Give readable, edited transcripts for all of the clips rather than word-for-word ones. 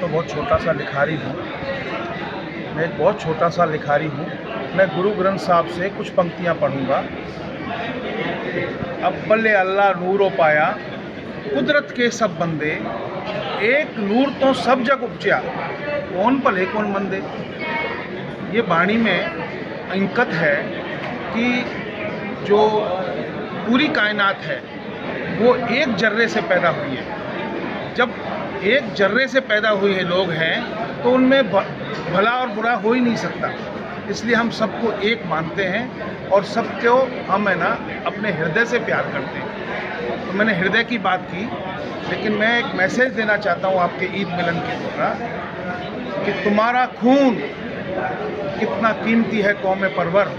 तो बहुत छोटा सा लिखारी हूँ। मैं एक बहुत छोटा सा लिखारी हूँ। मैं गुरु ग्रंथ साहब से कुछ पंक्तियाँ पढ़ूँगा। अब्बले अल्लाह नूरो पाया, कुदरत के सब बंदे, एक नूर तो सब जग उपजा, कौन भले कौन मंदे। ये वाणी में अंकित है कि जो पूरी कायनात है वो एक जर्रे से पैदा हुई है। जब एक जर्रे से पैदा हुए लोग हैं तो उनमें भला और बुरा हो ही नहीं सकता। इसलिए हम सबको एक मानते हैं और सबको हम है ना अपने हृदय से प्यार करते हैं। तो मैंने हृदय की बात की, लेकिन मैं एक मैसेज देना चाहता हूँ आपके ईद मिलन के द्वारा कि तुम्हारा खून कितना कीमती है कौम परवर,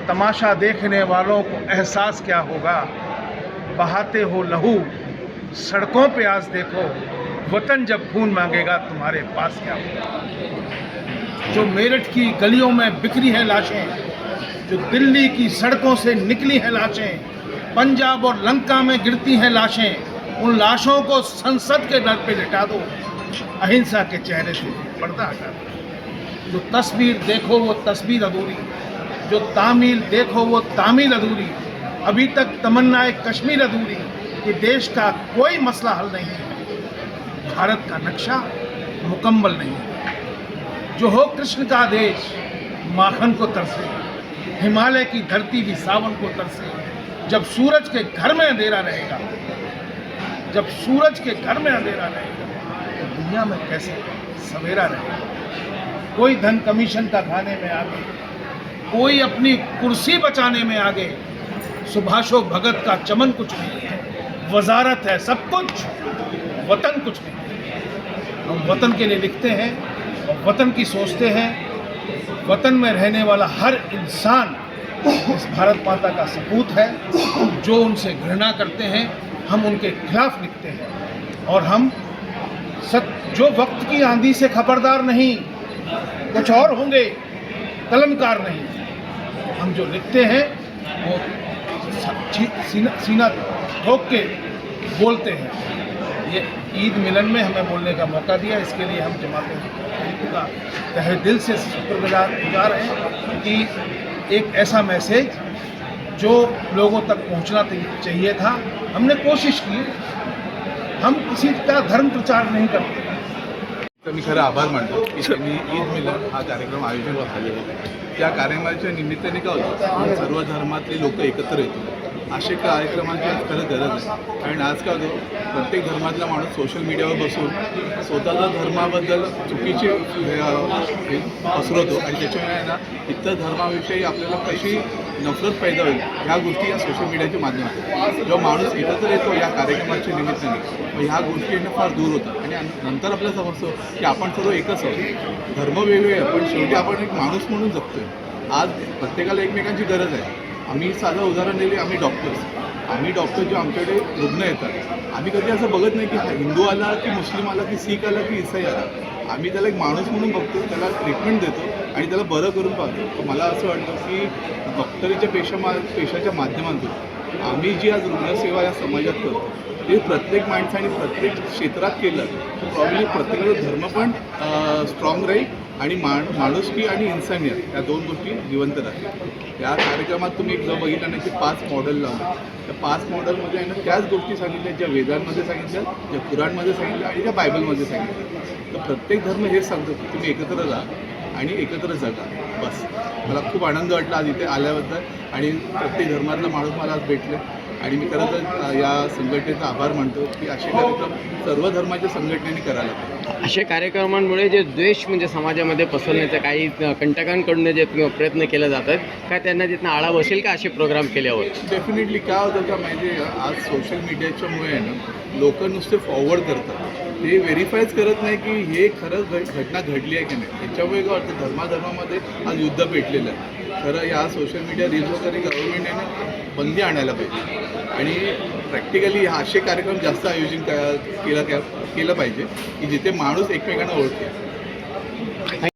तमाशा देखने वालों को एहसास क्या होगा। बहाते हो लहू सड़कों पे आज देखो, वतन जब खून मांगेगा तुम्हारे पास क्या होगा। जो मेरठ की गलियों में बिखरी हैं लाशें, जो दिल्ली की सड़कों से निकली हैं लाशें, पंजाब और लंका में गिरती हैं लाशें, उन लाशों को संसद के दर पे लिटा दो, अहिंसा के चेहरे से पर्दा हटा दो। जो तस्वीर देखो वो तस्वीर अधूरी, जो तामील देखो वो तामील अधूरी, अभी तक तमन्नाए कश्मीर अधूरी, कि देश का कोई मसला हल नहीं है, भारत का नक्शा मुकम्मल नहीं है। जो हो कृष्ण का देश माखन को तरसे, हिमालय की धरती भी सावन को तरसे। जब सूरज के घर में अंधेरा रहेगा, जब सूरज के घर में अंधेरा रहेगा तो दुनिया में कैसे सवेरा रहेगा। कोई धन कमीशन का खाने में आगे, कोई अपनी कुर्सी बचाने में आगे, सुभाषो भगत का चमन कुछ नहीं है, वजारत है सब कुछ, वतन कुछ नहीं। हम वतन के लिए लिखते हैं और वतन की सोचते हैं। वतन में रहने वाला हर इंसान इस भारत माता का सपूत है। जो उनसे घृणा करते हैं हम उनके खिलाफ लिखते हैं, और हम जो वक्त की आंधी से खबरदार नहीं, कुछ और होंगे, कलमकार नहीं। हम जो लिखते हैं वो सीना ठोक के बोलते हैं। ये ईद मिलन में हमें बोलने का मौका दिया, इसके लिए हम जमात का तहे दिल से शुक्रगुजार हैं कि एक ऐसा मैसेज जो लोगों तक पहुंचना चाहिए था, हमने कोशिश की। हम किसी का धर्म प्रचार नहीं करते। तर मी खरं आभार मानतो की त्यांनी ईद मिलन हा कार्यक्रम आयोजन केलेला आहे। त्या कार्यक्रमाच्या निमित्ताने काय होतं, सर्व धर्मातले लोक एकत्र येतो। असे कार्यक्रमांची आज खरं गरज आहे, कारण आज काय होतं, प्रत्येक धर्मातला माणूस सोशल मीडियावर बसून स्वतःच्या धर्माबद्दल चुकीचे पसरवतो, आणि त्याच्यामुळे ना इतर धर्माविषयी आपल्याला कशी नफरत पैदा होईल ह्या गोष्टी या सोशल मीडियाच्या माध्यमातून जेव्हा माणूस एकत्र येतो या कार्यक्रमाच्या निमित्ताने, मग ह्या गोष्टींना फार दूर होतात आणि नंतर आपल्याला समजतो की आपण सर्व एकच आहोत। धर्म वेगवेगळे पण शेवटी आपण एक माणूस म्हणून जगतोय। आज प्रत्येकाला एकमेकांची गरज आहे। आम्ही साधं उदाहरण दिले, आम्ही डॉक्टर जे आमच्याकडे रुग्ण येतात, आम्ही कधी असं बघत नाही की हिंदू आला की मुस्लिम आला की शीख आला की ईसाई आला। आम्ही त्याला एक माणूस म्हणून बघतो, त्याला ट्रीटमेंट देतो आणि त्याला बरं करून पाहतो। तर मला असं वाटतं की डॉक्टरीच्या पेशाच्या माध्यमातून आम्ही जी आज रुग्णसेवा या समाजात करतो ते प्रत्येक माणसाने प्रत्येक क्षेत्रात केलं तर प्रॉब्ली प्रत्येकाचा धर्म पण स्ट्रॉंग राहील आणि माणुसकी आणि इन्सानियत या दोन गोष्टी जिवंत राहतील। या कार्यक्रमात तुम्ही एक जर बघितलं नाही की 5 मॉडेल लावले, त्या 5 मॉडेलमध्ये आहे ना त्याच गोष्टी सांगितल्या ज्या वेदांमध्ये सांगितल्या, ज्या कुराणमध्ये सांगितल्या आणि ज्या बायबलमध्ये सांगितल्या। तर प्रत्येक धर्म हेच सांगतो की तुम्ही एकत्र राहा आणि एकत्र जगा, बस। मला खूप आनंद वाटला आज इथे आल्याबद्दल, आणि प्रत्येक धर्मातला माणूस मला आज भेटले, आणि मी खरं तर या संघटनेचा आभार मानतो की असे कार्यक्रम सर्व धर्माच्या संघटनेने करायला पाहिजे। अशा कार्यक्रमांमुळे जे द्वेष म्हणजे समाजामध्ये पसरण्याचा काही कंटकांकडून जे प्रयत्न केले जातात, काय त्यांना तिथनं आळा बसेल का असे प्रोग्राम केल्यावर? डेफिनेटली काय होतं का माहिती आहे, आज सोशल मीडियाच्यामुळे आहे ना लोक नुसते फॉरवर्ड करतात, ते व्हेरीफायच करत नाही की हे खरं घटना घडली आहे की नाही। याच्यामुळे काय होतं, धर्माधर्मामध्ये आज युद्ध पेटलेलं आहे। खरं या सोशल मीडिया रील्स वगैरे गव्हर्नमेंटने बंदी आणायला पाहिजे, आणि प्रॅक्टिकली असे कार्यक्रम जास्त आयोजन केलं पाहिजे की जिथे माणूस एकमेकांना ओळखेल।